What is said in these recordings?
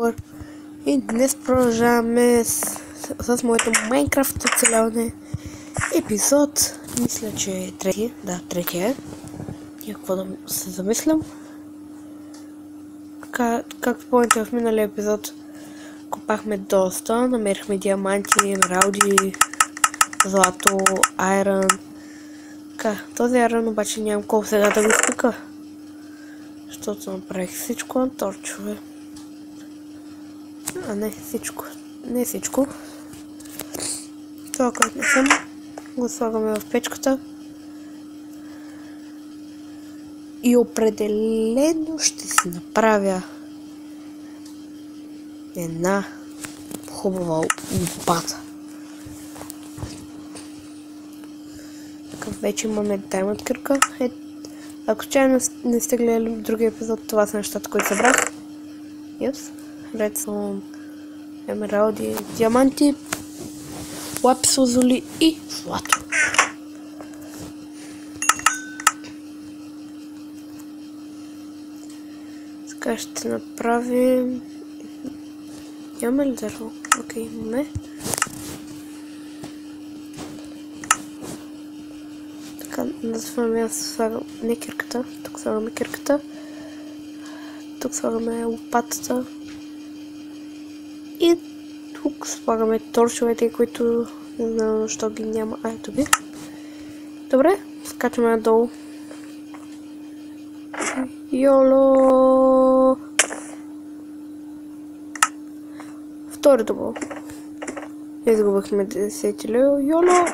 Егор и днес продължаваме с моето Майнкрафт оцеляване епизод, мисля, че е трети, да, третия е. И какво да се замислям. Както помните, в миналия епизод копахме доста, намерихме диаманти, емералди, злато, айрон. Този айрон обаче нямам колко сега да го изпека, защото направих всичко на торчове. А не всичко. Не всичко. Това, което не съм, го слагаме в печката. И определено ще си направя една хубава лопата. Така, вече имаме даймонд кирка. Ако случайно не сте гледали другия епизод, това са нещата, които събрах. Редстоун, емералди, диаманти, лапис лазули и злато. Сега ще направим... Имаме ли дърво? Окей, имаме. Така, назваме, аз слагам не кирката, тук слагаме кирката. Тук слагаме лопатата. И тук слагаме торчовете, които не знам защо ги няма. Ето ги. Добре, скачаме надолу. Йоло! Втори дубъл. Изгубихме 10 лева. Йоло!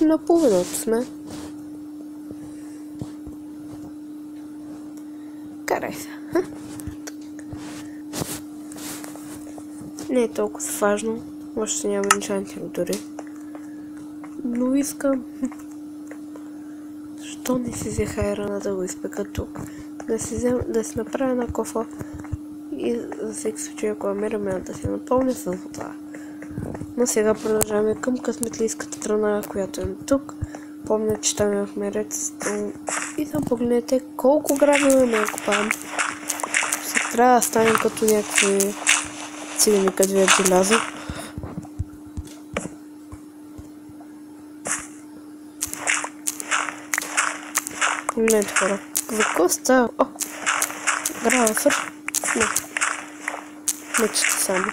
На половината сме. Карай се. Не е толкова важно. Още няма енчантинг дори. Но искам... Защо не си взех айрона да го изпека тук? Да си направя една кофа. И за всеки случай, ако намерим да си напълня с вода. Но сега продължаваме към късметлийската страна, която е тук. Помня, че там имахме редстоун. И там погледнете колко грабове не копаем. Сега трябва да станем като някакви цигани, къде ви е желязо. Погледнете, хора. Какво става? О! Гравър. Не. Мечете само.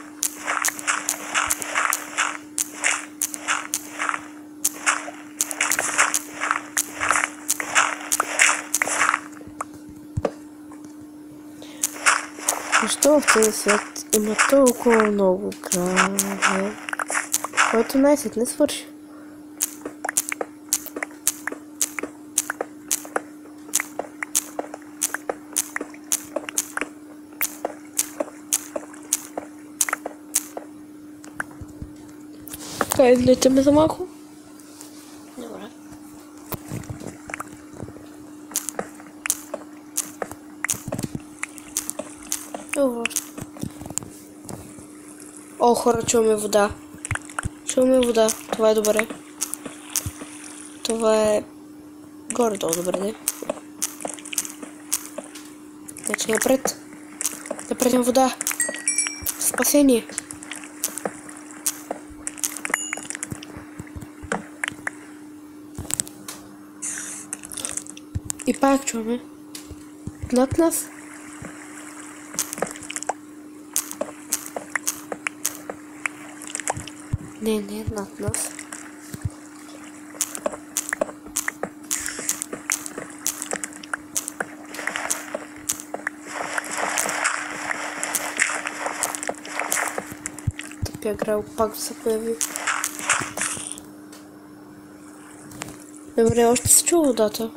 Защо в този свят има толкова много граве, който най-сетне свърши? Така, излетяме за малко. Добре. О, хора, чуваме вода. Чуваме вода. Това е добре. Това е горе-долу добре, не? Значи напред. Напред има вода. Спасение. И пак чуваме. Над нас. Не над нас. Тъпия грал пак се появи. Добре, още се чува водата.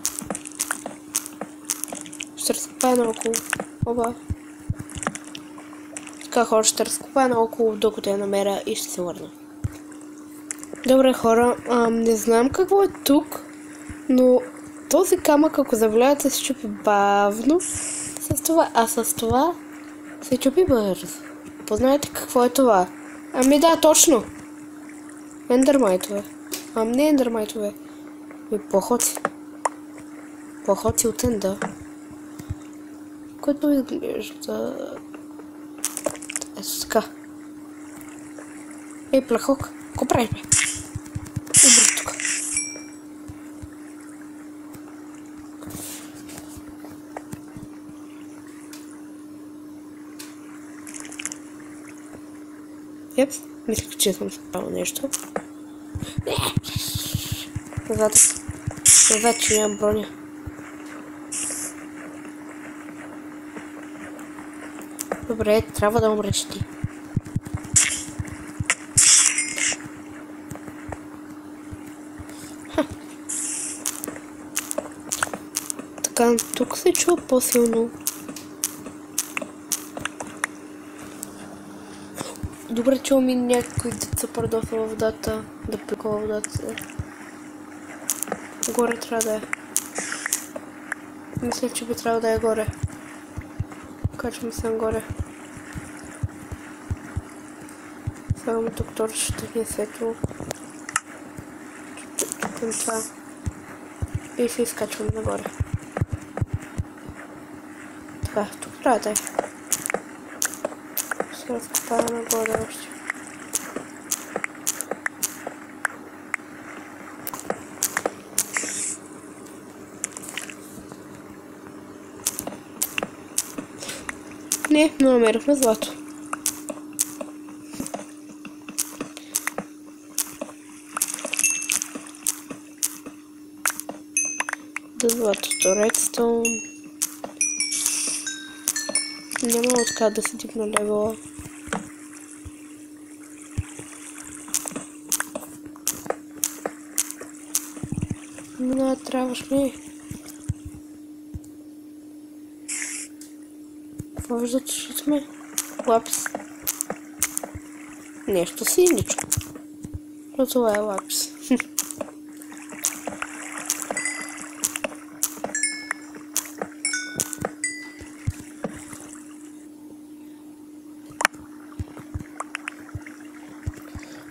Ще разкопая наоколо. Оба. Така, хора, ще разкопая наоколо, докато я намеря и ще се върна. Добре, хора, не знам какво е тук, но този камък, ако завляете, се чупи бавно с това, а с това се чупи бързо. Познаете какво е това? Ами да, точно! Ендърмайтове. Не ендърмайтове. Плахоци. Плахоци от енда. което изглежда... Ето така. Ей, плахок, какво правиш, бе? Обръщ тук. Еп, мислях, че съм спал нещо. Назад. Вече нямам броня. Добре, трябва да умреш ти. Така, тук се чува по-силно. Добре, чува ми някой деца продължва във водата, да плюка във водата. Горе трябва да е. Мисля, че би трябва да е горе. Качвам се горе. Само тук торчето ми е светло. Чупим това. И се изкачвам нагоре. Така, тук трябва да е. Ще разкопая нагоре още. Не намерихме злато. Да златото редстоун. Няма откъде да се дигна левела. Не трябваш ми. Какво виждате, че сме? Лапис. Нещо синичко. Но това е лапис.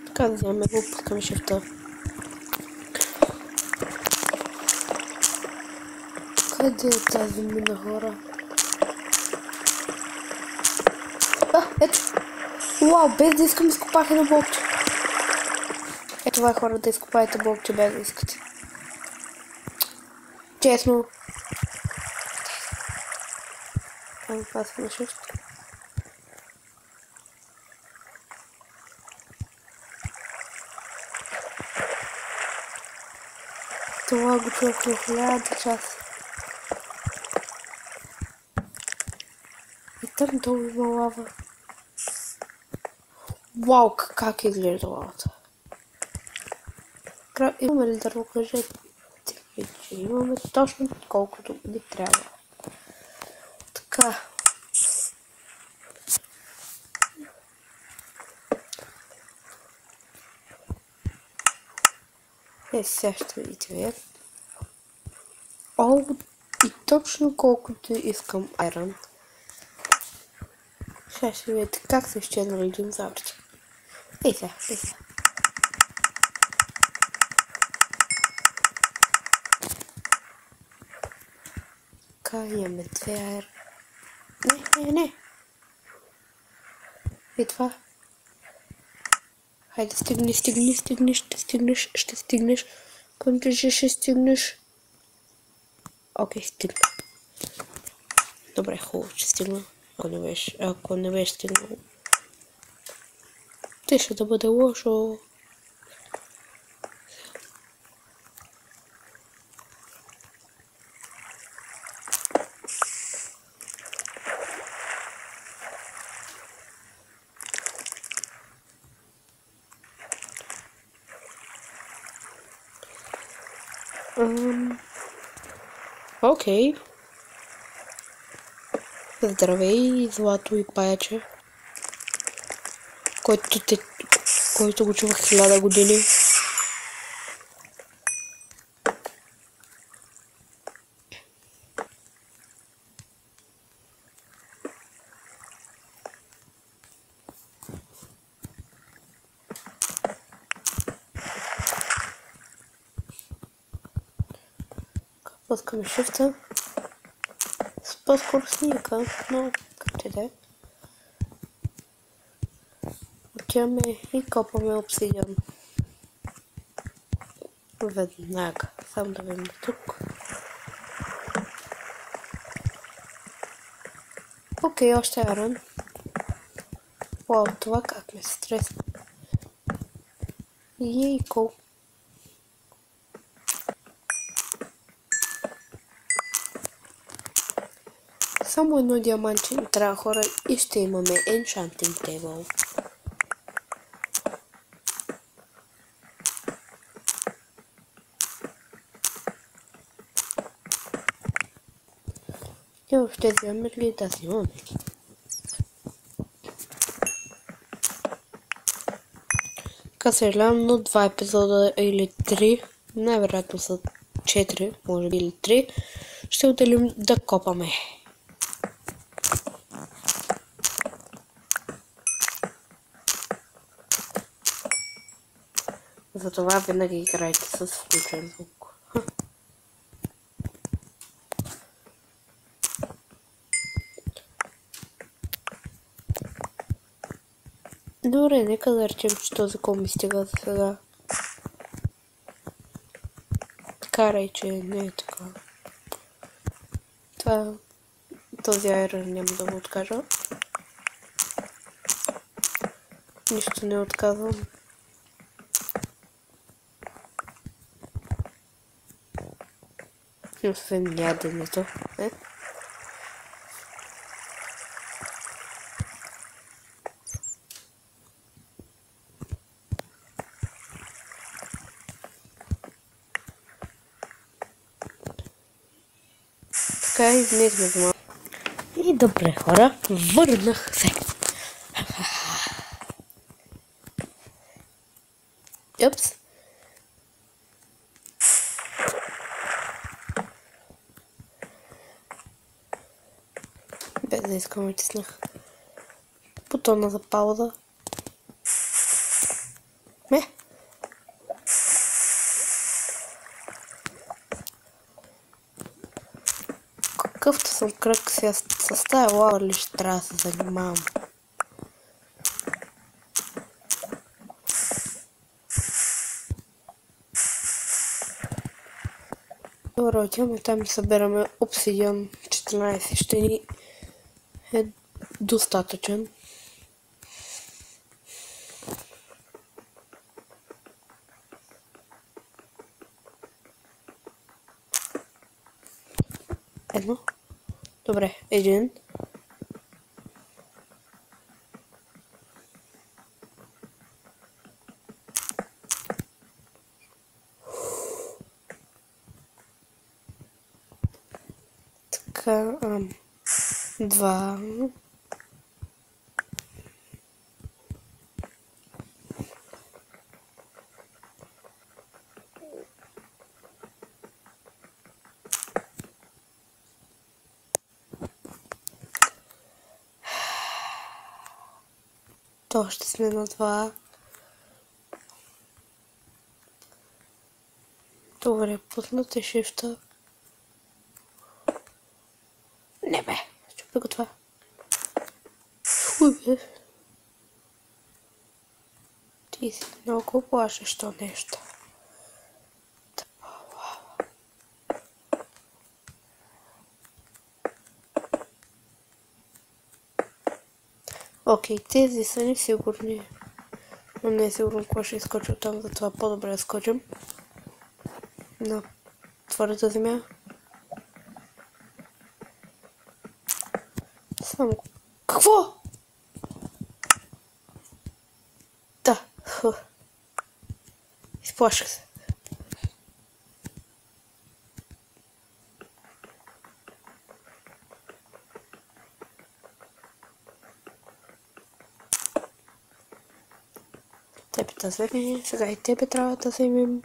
Така да вземем го, пускаме шифта. Къде е тази мина, хора? Ето! Уау, без да искам изкопах едно блокче. Ето това е, хора, да изкопаете блокче без да искате. Честно. Ами пасваме шифт. Това го чух на 1000 часа. И там долу има лава. Вау, как изглежда лавата. Имаме ли дърво, кажете, че имаме точно колкото ни трябва. Така. Сега ще видите вие. О, и точно колкото искам айрон. Сега ще видите как са изчезнали динозаврите. Ей сега, ей сега. Така, имаме две айрон. Не. И това. Хайде, стигни, ще стигнеш. Понеже ще стигнеш. Окей, стигна. Добре, хубаво, че стигна. Ако не беше стигнал. Те ще да бъде лошо. Окей. Здравей, злато и паяче. Който го чувах 1000 години. Пускаме шифта. По-скоро сника, но както и да е. Отиваме и копаме обсидиан. Веднага. Само да видим тук. Окей, още арен. Вау, това как ме стресна. Ейко. Само едно диамантче ни трябва, хора, и ще имаме Enchanting Table. И въобще вземем ли да си имаме? Така съжалявам, но 2 епизода или 3, най-вероятно са 4, може би или 3, ще отделим да копаме. Затова винаги играйте с включен звук. Добре, нека да речем, че този кол ми стига за сега. Карай, че не е така. Този айрон няма да го откажа. Нищо не отказвам. Освен яденето. Така, извинете за малко. И добре, хора, върнах се. Юпс. Без да искам, натиснах бутона за пауза. Какъвто съм кръг сега с тая лава ли ще трябва да се занимавам. Добре, отиваме там и събираме обсидиан 14. Ще ни е достатъчен. Едно. Добре, един. Така, два. То ще сме на 2. Добре, пуснате шифта. Не бе, чупи го това. Фуй бе. Ти си много плашещо нещо. Окей, тези са не сигурни. Но не е сигурно кога ще изкочи оттам, затова по-добре да скочим на твърда земя. Само... Какво? Да. Изплаших се. Тебе да вземем. Сега и тебе трябва да вземем.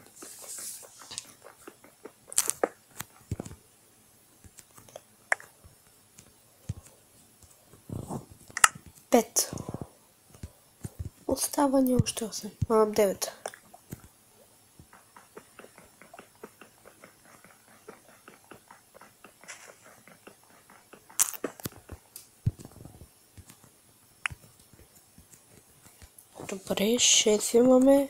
Пет. Остава ни още 8. 9. Добре, 6 имаме.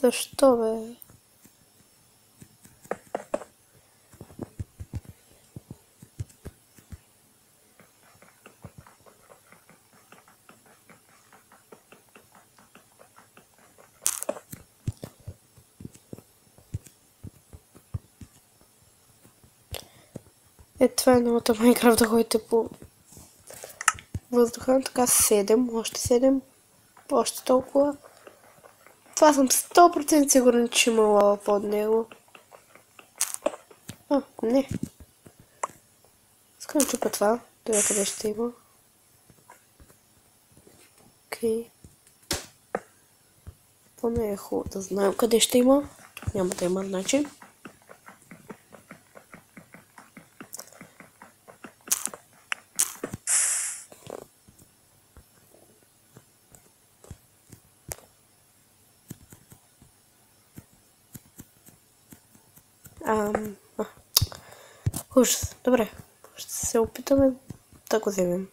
Защо, бе? Това е новата Майнкрафт, да ходите по въздуха. Така 7, още 7, още толкова. Това съм 100% сигурен, че има лава под него. Не. Искам да чупа това. Да видя къде ще има. Окей. Поне е хубаво да знаем къде ще има. Тук няма да има начин. Ужас. Добре. Ще се опитаме да го вземем.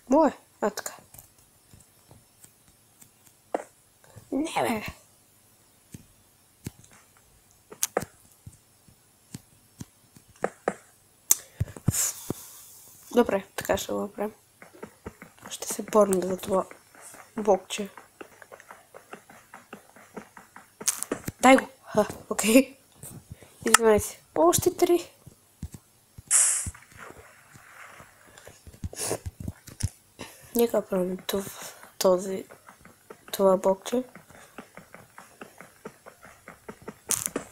Мое. Така. Не, бе. Добре, така ще го направим. Ще се борим за това блокче. Дай го! Окей. Извинай се. Още 3. Нека правим това блокче.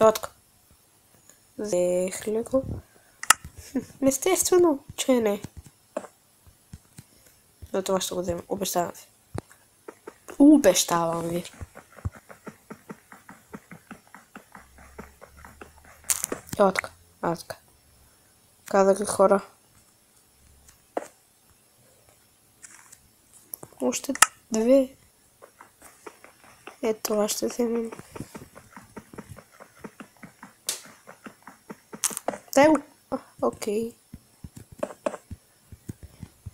Отка. Взехли го. Естествено, че не. Но това ще го взема. Обещавам ви. Обещавам ви. Отка. Казах ли, хора? Още 2. Това ще вземем. Дай го. Окей.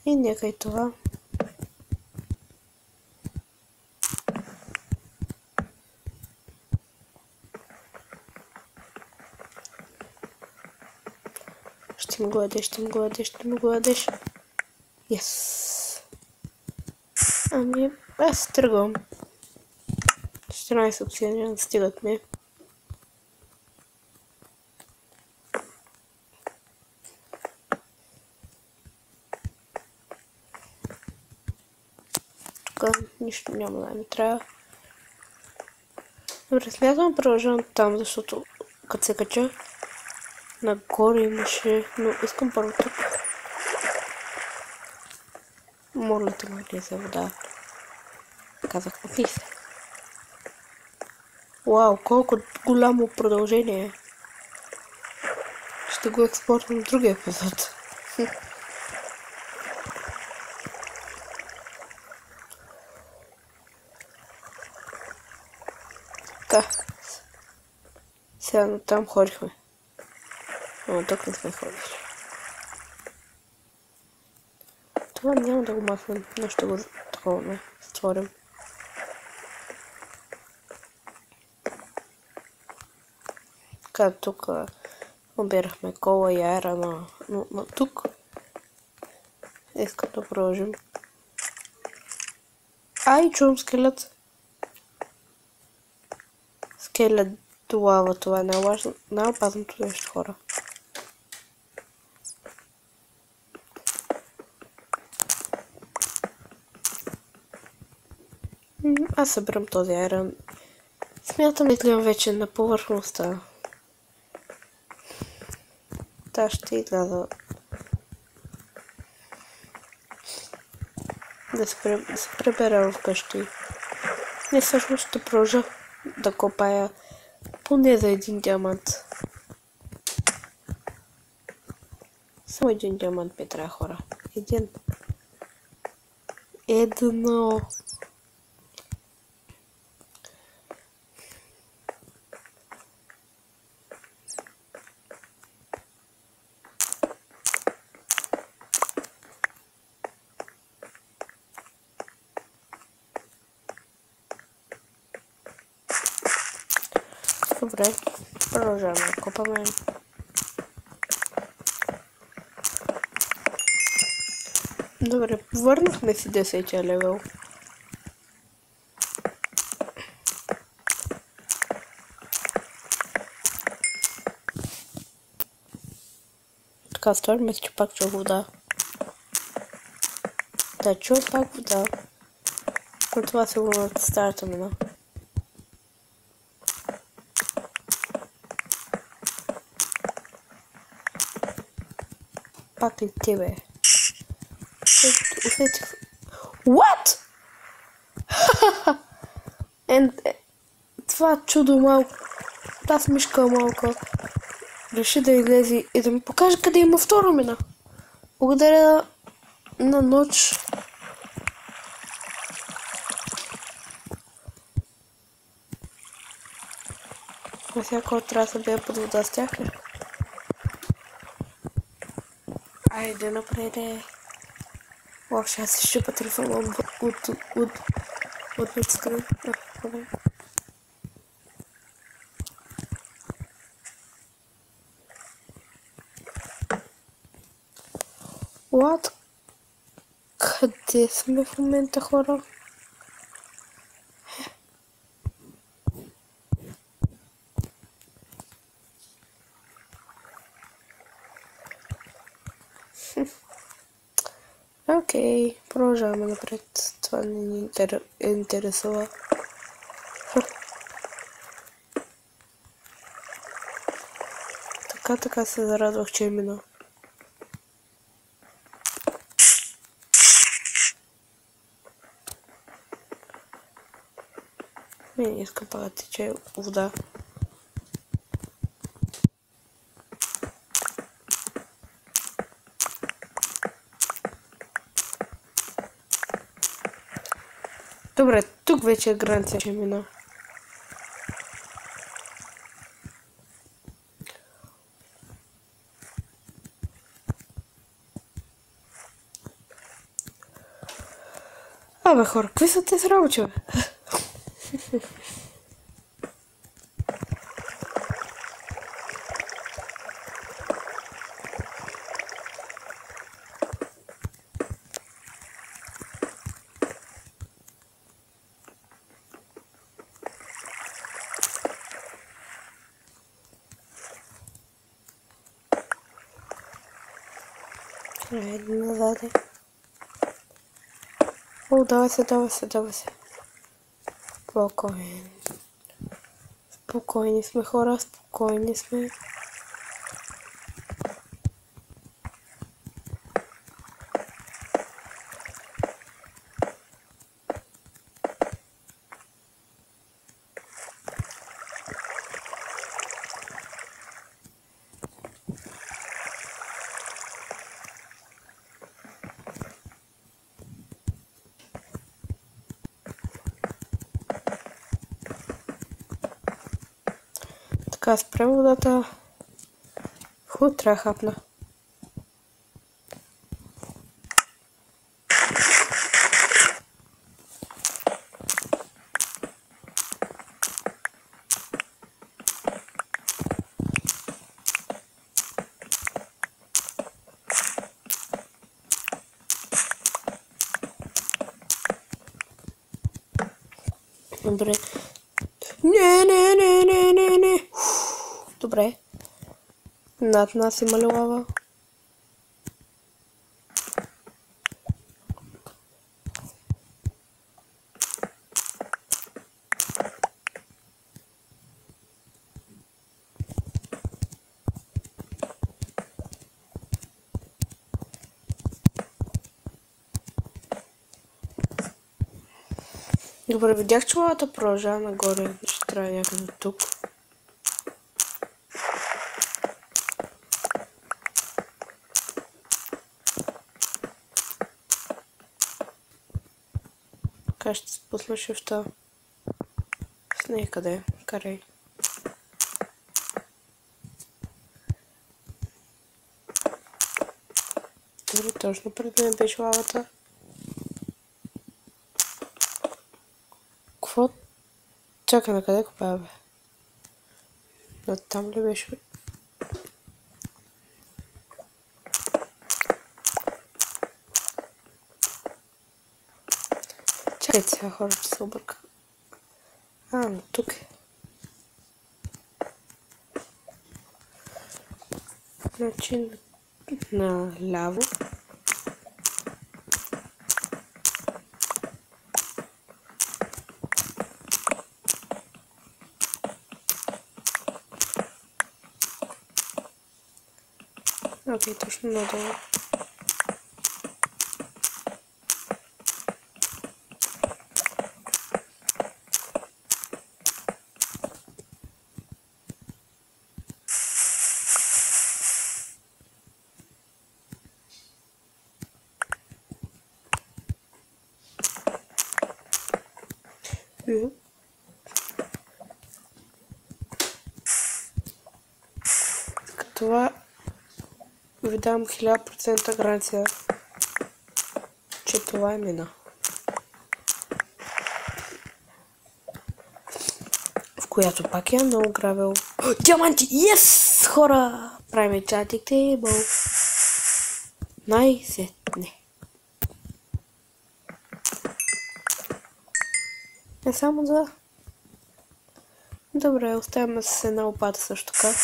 И нека и това. Ще ми гладеш. Yes. Аз тръгвам. 14 обсъдения стигат ми. Тук нищо няма да ми трябва. Добре, смятам продължавам там, защото като се кача нагоре имаше, но искам първо тук. Моля те ме влезе вода. Казах, опи се. Вау, колко голямо продължение. Ще го експортвам в другия епизод. Така. Сега там ходихме. Но тук не сме ходили. Това няма да го махнем, но ще го таковаме. Затворим. Така, тук обирахме кола и аера, но тук искам да продължим. Ай, чувам скелет. Скелет до лава, това е най-опасното нещо, хора. Аз събирам този айрон. Смятам да изгледам вече на повърхността. Та ще изляза да се прибера вкъщи. Не, всъщност ще продължа да копая поне за един диамант. Само един диамант ми трябва, хора. Един. Едно. Добре, продължаваме. Копаме. Добре, върнахме си 10-я левел. Така, сторим, че пак чу вода. Да, чу пак вода. Но това сигурно от старата мина. Пак ли ти, бе? Усетих... What? Това чудо малко. Тази мишка малко реши да излезе и да ми покаже къде има втора мина. Благодаря на нощ. На всяка от трябва да бия под вода с тях ли? Айде напреде. О, ще се щупа телефона от митскрин. What? Къде сме в момента, хора? Окей, продължаваме напред. Това не ни интересува. Така се зарадвах, че е мина. Не искам пак да тече вода. Добре, тук вече е граница, че мина. Абе хора, какви са тези работи, бе? Айде назад. О, давай се. Спокойно. Спокойни сме, хора, спокойни сме. Така, спрем водата. Трябва да хапна. Добре. Не. Добре. Над нас има лава. Добре, видях, че лавата продължава нагоре. Ще трябва някъде тук. Така ще спусна шифта. Снег къде? Карай. Дори точно пред мен беше лавата. Какво? Чакай, на къде копая, бе? Но там ли беше? Чакайте сега, хора, че се обърка. Но тук е. Значи наляво. Окей, точно надолу. Това ви дам 1000% гаранция, че това е мина. В която пак е много гравел. Диаманти! Yes! Хора! Правим чатик тейбъл. Най-сетне. Не само за... Добре, оставяме с една лопата също така.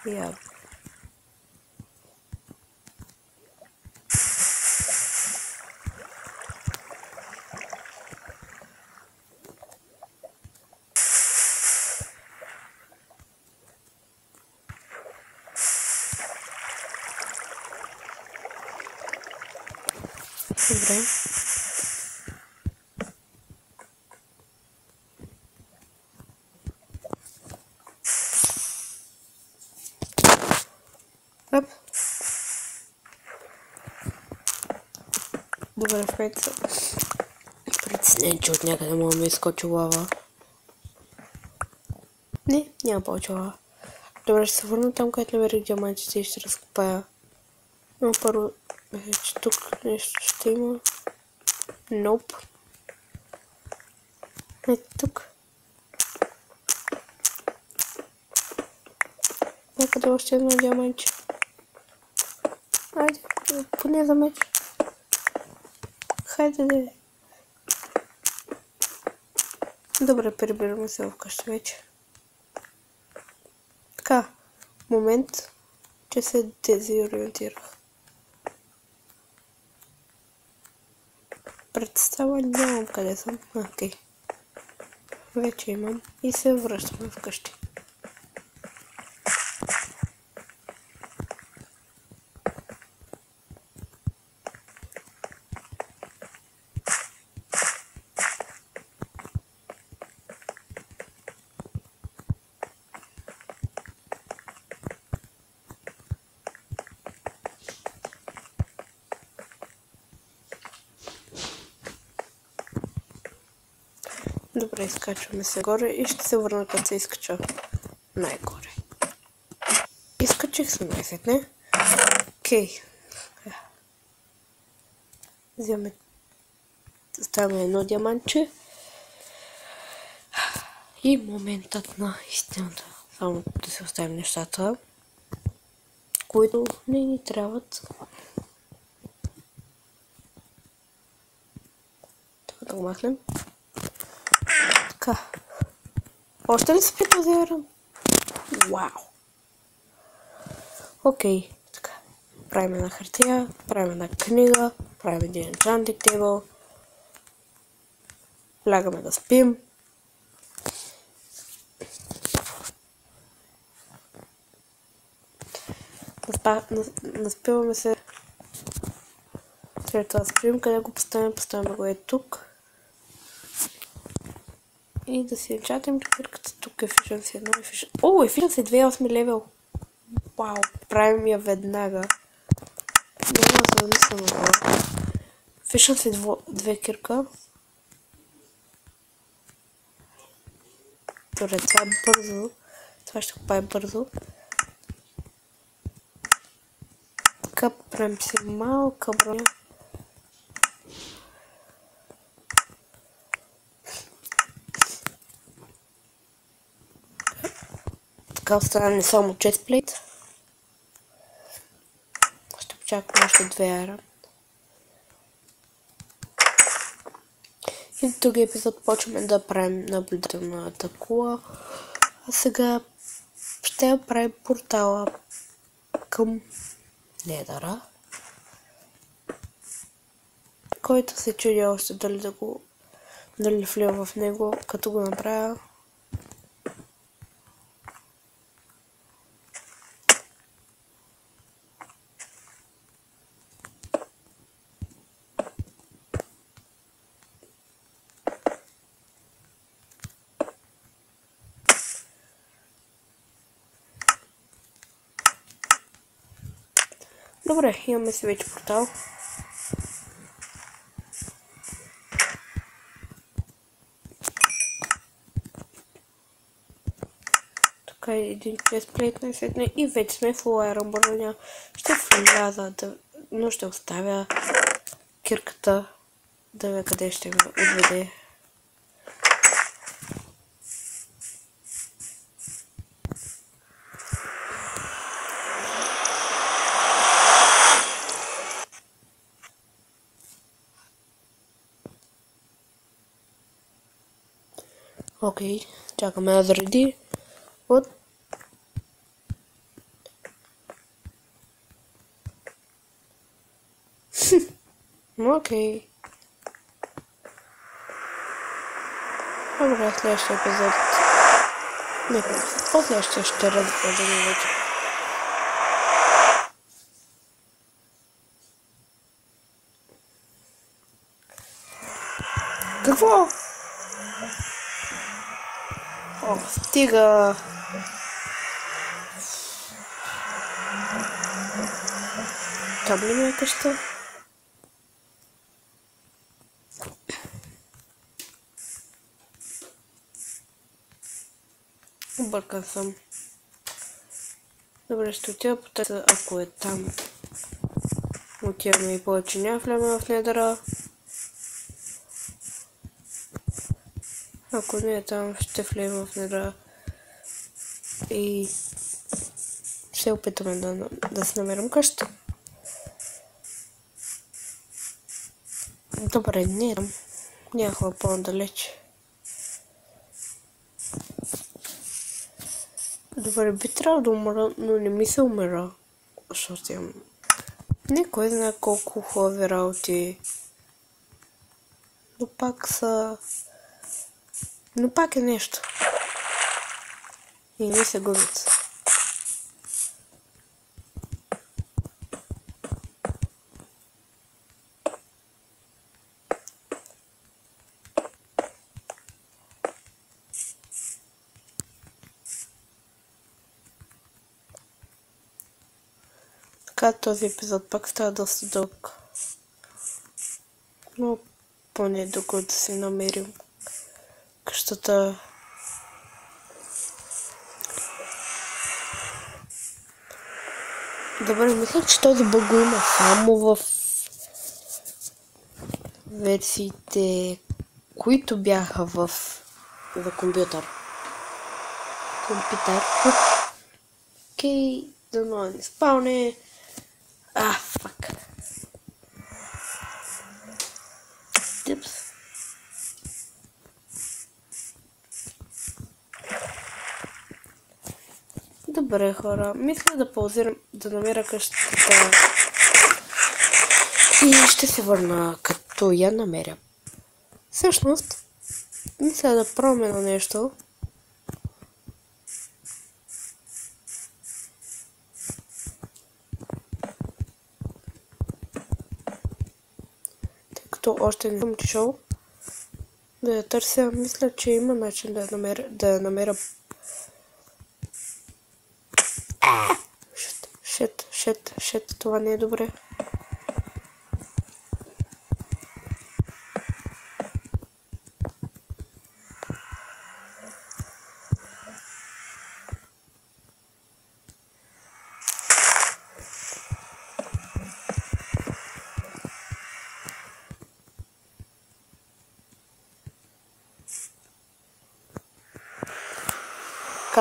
Явно. Добре. Оп. Добре, в момента притеснен, че от някъде мога да ми изкочи лава. Не, няма повече лава. Добре, ще се върна там, където намерих диамантите и ще разкопая. Но първо, че тук нещо ще има. Nope. Ето тук. Някъде още едно диамантче. Айде, поне за меч. Хайде да е. Добре, прибираме се вкъщи вече. Така, момент, че се дезориентирах. Представа нямам къде съм. Окей. Вече имам и се връщаме вкъщи. Добре, изкачваме се горе и ще се върна като се изкача най-горе. Изкачих се най-сетне. Окей. Вземем. Ставаме едно диамантче. И моментът на истината. Само да се оставим нещата, които не ни трябват. Така да го махнем. Така. Още ли спи този ерън? Вау! Окей. Така. Правим една хартия, правим една книга, правим един enchanting table. Лягаме да спим. Наспиваме се. След това спим, къде го поставяме го е тук. И да си енчатим реквирката. Тук е Efficiency 1 и Efficiency... О, Efficiency 2 8 левел. Вау, правим я веднага. Няма да се замисля на това. Виждам си две кирка. Добре, това е бързо. Това ще го прави бързо. Така правим си малка броня. Така остане само честплейт. Ще почакам още 2 айрон. И в други епизод почваме да правим наблюдателната кула. А сега ще правим портала към Недъра. Който се чуди още дали влива в него, като го направя. Добре, имаме си вече портал. Тук е един честплейт на седне и вече сме в Iron броня. Ще вляза, но ще оставя кирката да видя къде ще ме отведе. Окей, чакаме да зареди. Вот. Окей. Добре, следващия епизод. Не, по-следващия ще разгледаме вече. Какво? О, стига! Там ли ми е къща? Объркан съм. Добре, ще отида по тази, ако е там. Отиваме и повече няма влеме в Недъра. Ако не е там, ще влеме в Недъра. И ще опитаме да си намерим къща. Добре, не е там. Някога по-надалеч. Добре, би трябвало да умра, но не ми се умира. Защото имам... Не кой знае колко хубави работи. Но пак са... Но пак е нещо. И не се губят. Така този епизод пак става доста дълг. Но поне докато си намерим къщата. Добре, мисля, че този бъг го има само в версиите, които бяха за компютър. Окей, дано не спалне. Фак. Типс. Добре, хора. Мисля да паузирам, да намеря къщата. И ще се върна, като я намеря. Всъщност, мисля да променя нещо. Тъй като още не съм отишъл да я търся, мисля, че има начин да я намеря. Шет, това не е добре.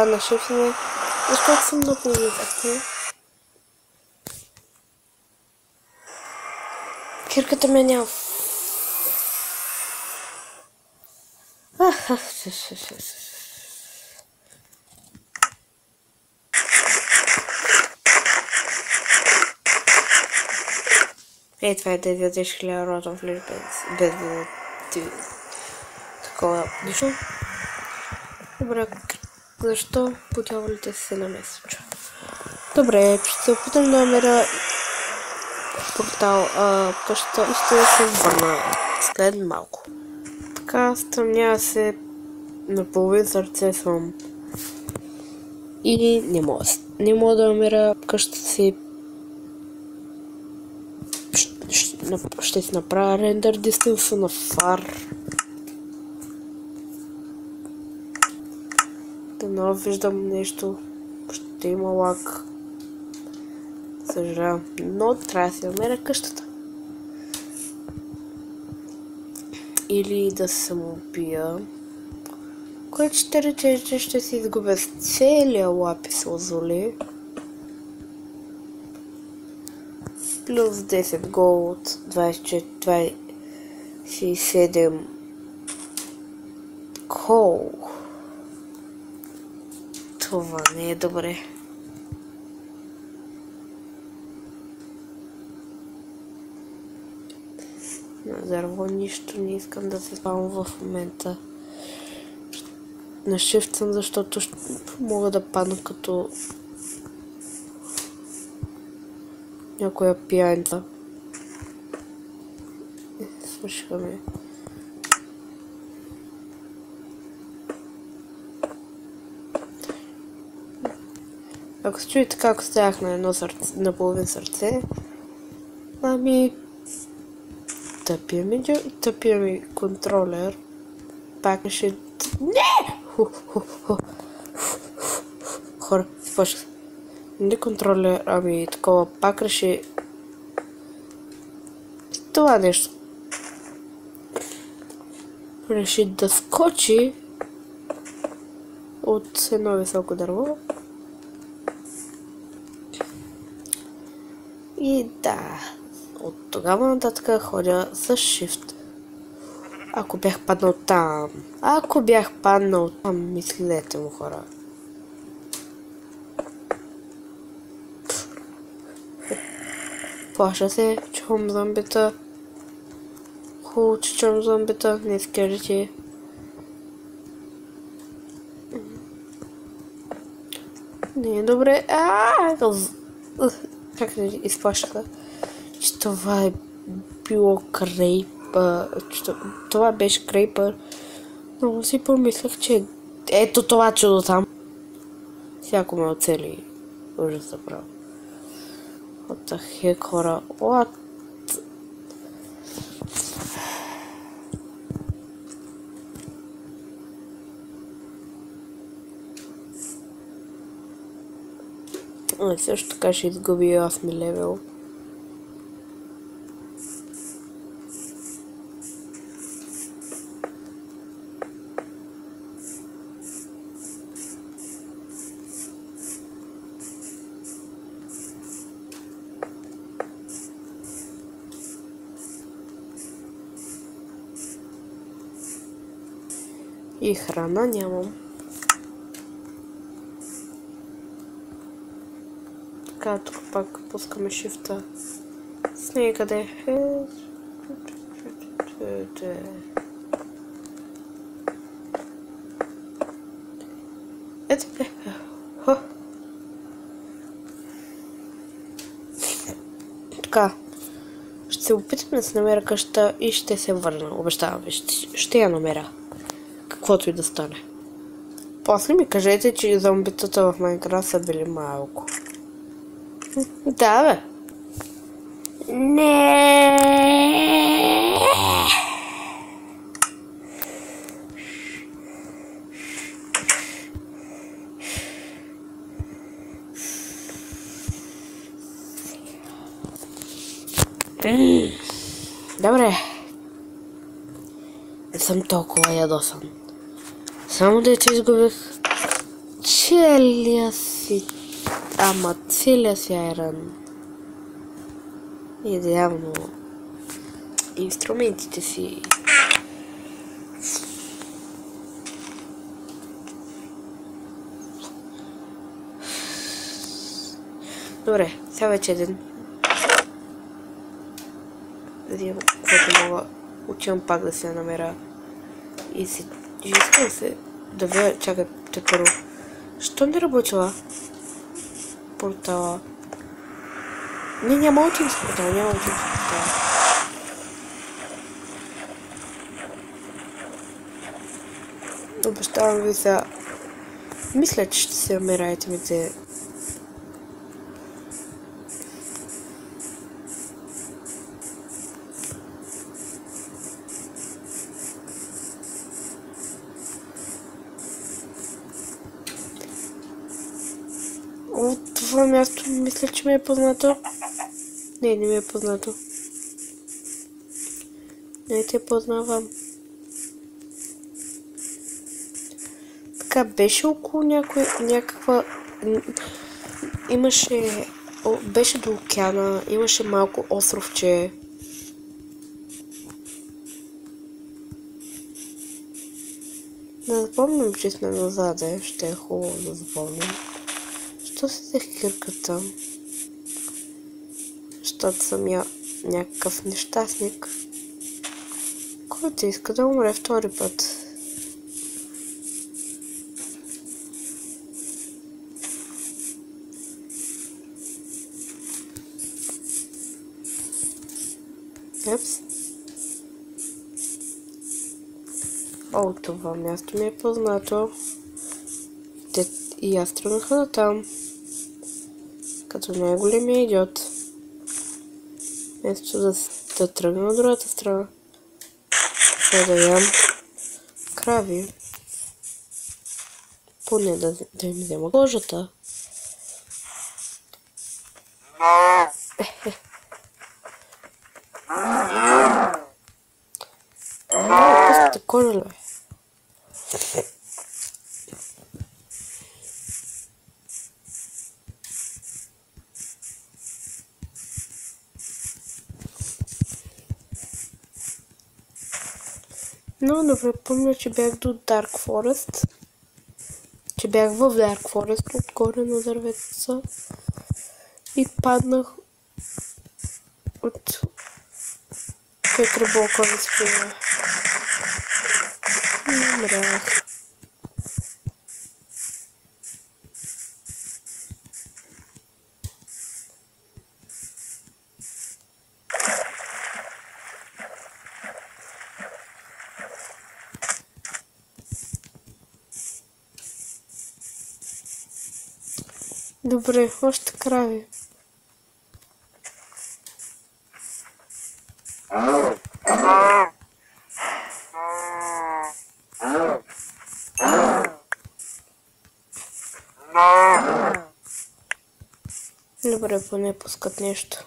това на шифтане, защото съм много увидахте. Кирката ме няма. Ей, това е да ядеш 1000 рота в лиш без да ти такова нищо. Добре, защо подявалите се на месеча? Добре, ще се опитам да намеря портал къщата и ще се върна след малко. Така, стремня се на половин сърце съм и не мога да намеря къщата си. Ще си направя рендър дистенса на фар. Да виждам нещо. Ще има лак. Съжалявам, но трябва да си намеря къщата. Или да се самоубия. Което ще рече, че ще си изгубя целия лапис лазули. Плюс 10 голд, 27 кол. Това не е добре. На дърво нищо не искам да се спам в момента. На shift съм, защото мога да падна като някоя пиянца. Слушаме. Ако се чуете как стоях на едно сърце, на половин сърце, ами тъпия ми контролер пак ще... Не! Хора, спочва. Не контролер, ами такова пак реши това нещо. Реши да скочи от едно високо дърво. И да, от тогава нататък ходя с shift. Ако бях паднал там, мислете му, хора. Плаша се, чувам зомбита. Хубаво, че чувам зомбита, не скажете. Не е добре. Как не изплашаха? Че това е било крейпър. Това беше крейпър. Много си помислях, че ето това чудо там. Всяко ме оцели. Ужаса право. What the heck, хора? What? Също така ще изгуби 8 левел. И храна нямам. Така, тук пак пускаме шифта. С нея къде е? Ето е. Така. Ще се опитам да се намеря къща и ще се върна. Обещавам ви, ще я намеря. Каквото и да стане. После ми кажете, че зомбитата в Майнкрафт са били малко. Да, бе. Не. Добре. Не съм толкова ядосан. Само да че изгубих целия си айран. Идеално. Инструментите си. Добре, сега вече един. Да видим каквото мога. Отивам пак да се намеря. И искам се да видя, чакайте първо. Що не работила портала? Не, няма учим с портала, Обещавам ви сега. Мисля, че ще се намеря айтемите. От това място мисля, че ми е познато. Не ми е познато. Не те познавам. Така, беше около някаква... Имаше... Беше до океана, имаше малко островче. Не запомням, че сме назаде. Ще е хубаво да запомням. Що се хирка там? Защото съм я някакъв нещастник, който иска да умре втори път. Епс. О, това място ми е познато. И аз тръгнаха на там. Като най-големия идиот. Вместо да тръгна на другата страна. Ще да ям крави. Поне да им взема кожата. Пускате кожа, бе. Но добре, помня, че бях до Dark Forest. Че бях в Dark Forest, отгоре на дърветеца. И паднах от 4 блока на спина. И умрях. Добре, още крави. Добре, поне пускат нещо.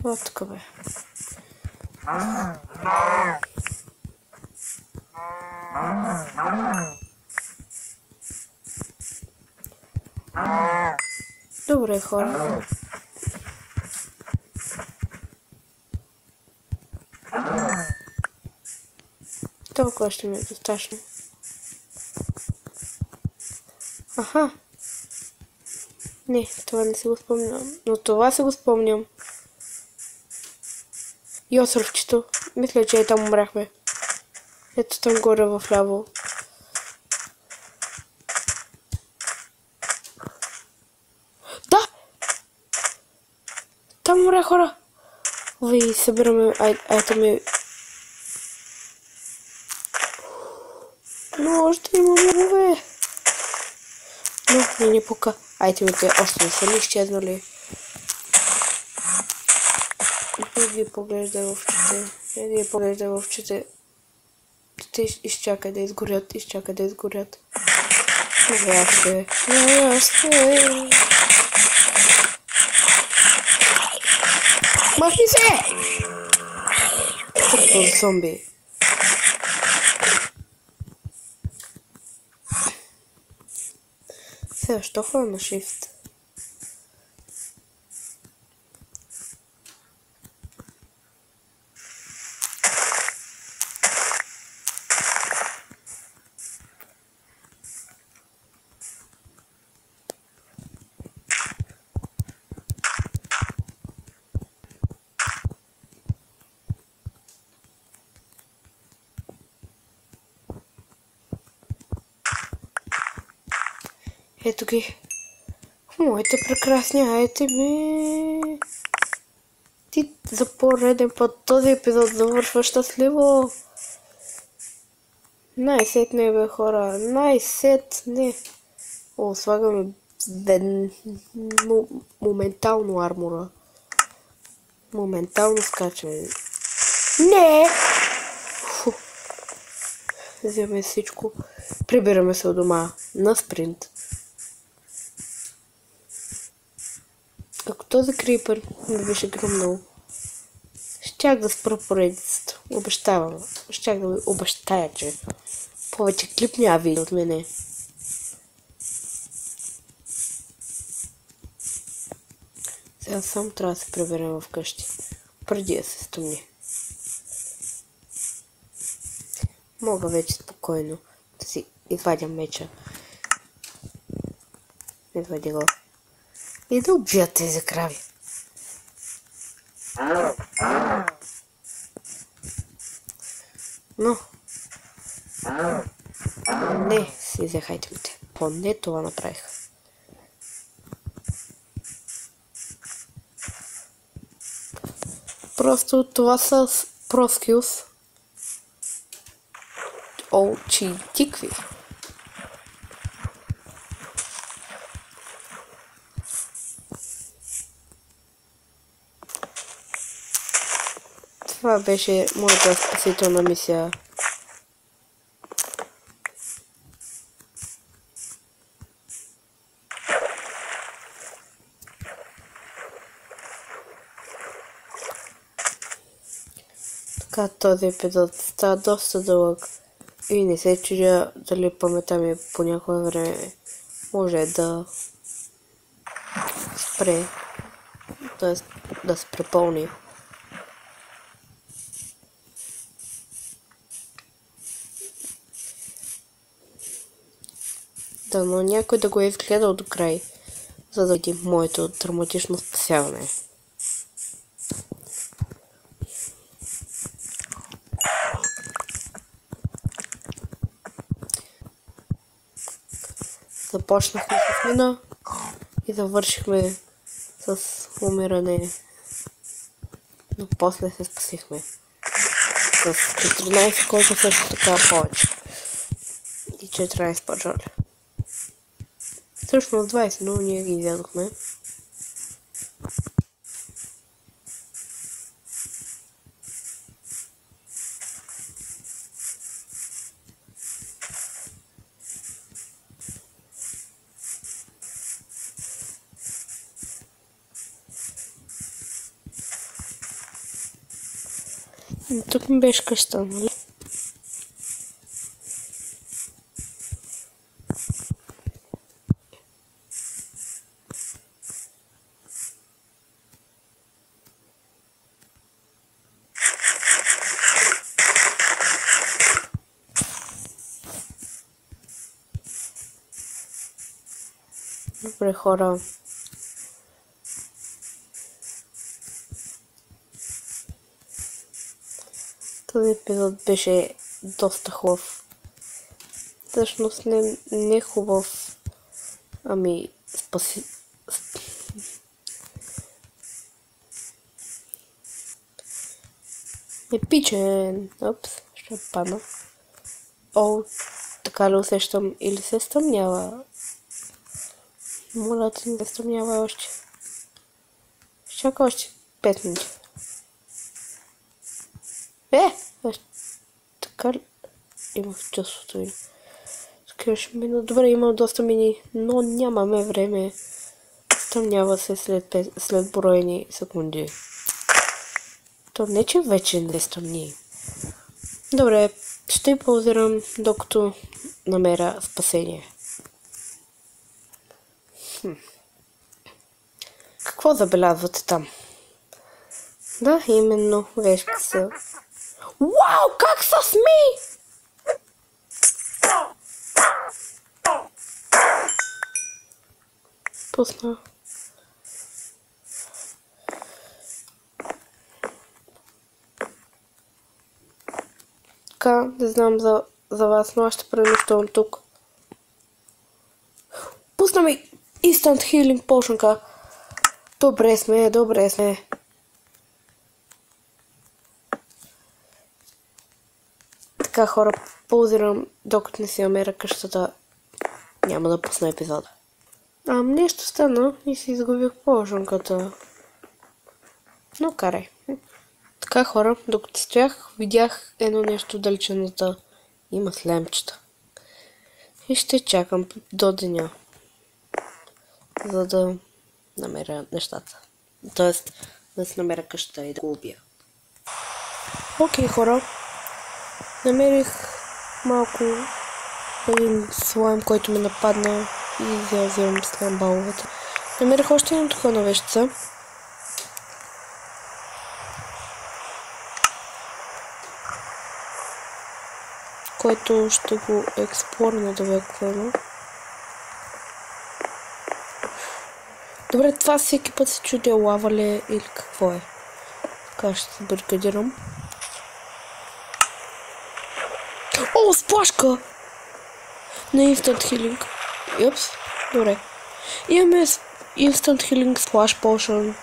Вот така бе. Добре, хора. Толкова ще ми е достатъчно. Аха. Не, това не си го спомням. Но това си го спомням. И островчето. Мисля, че там умряхме. Ето там горе в ляво. Да! Там умря, хора! Ой, събираме айтеми. Но още има мобове. Но не пука. Айтемите още не са ли изчезнали. Не ги поглеждай в очите. Не ги поглеждай в очите. Те изчакай да изгорят. Навяще. Навяще. Махни се! Като зомби. Сега, що хвана на shift? Ето ги. Моите прекрасни, айде ми. Ти за пореден път този епизод завършва щастливо. Най-сетне бе хора, най-сетне. О, слагаме моментално армора. Моментално скачаме. Не! Фу. Вземем всичко. Прибираме се от дома на спринт. Ако този крипър не беше гръмнал, щях да спра поредицата. Обещавам. Щях да ви обещая, че повече клип няма видео от мене. Сега само трябва да се приберем вкъщи, преди да се стъмни. Мога вече спокойно да си извадя меча. Извади го. И да убия тези крави. Но не си взех айтемите. Поне това направих. Просто това са про скилс. Очи тикви. Това беше моята спасителна мисия. Така този епизод става доста дълъг и не се чудя дали паметта ми по някое време може да спре, да се препълни. Да, но някой да го е изгледал до край, за да види моето драматично спасяване. Започнахме с мина и завършихме с умиране, но после се спасихме. С 14 колко също така повече. И 14 пържоли. Всъщност 20, но ние ги изядохме. Тук ми беше къща, нали? Добре, хора. Този епизод беше доста хубав. Всъщност не е хубав, ами спаси... Епичен. Опс, ще падна. О, така ли усещам или се стъмнява? Моля, не се стъмнява още. Чака още 5 минути. Така ли? Имах чувството. Тук ще мина. Добре, имам доста мини, но нямаме време. Стъмнява се след броени секунди. То не, че вече не стъмни. Добре, ще паузирам, докато намеря спасение. Какво забелязвате там? Да, именно, вежки са. Вау, как са сми! Пусна. Така, не знам за вас, но аз ще премествам тук. Пусна ми Instant Healing Potion. Добре сме. Така, хора, паузирам, докато не си намеря къщата. Няма да пусна епизода. Нещо стана и си изгубих potion-ката. Но карай. Така, хора, докато стоях, видях едно нещо в далечината. Има слемчета. И ще чакам до деня, за да намеря нещата. Тоест, да си намеря къщата и да го убия. Окей, хора. Намерих малко един слайм, който ме нападна и взявам слайм баловете. Намерих още една такова вещица. Който ще го експлорна да векваме. Добре, това всеки път се чудя лава ли е или какво е. Така ще се барикадирам. О, сплашка! На Instant Healing. Юпс, добре. Имаме Instant Healing Splash Potion.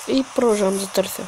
И продължавам да търся.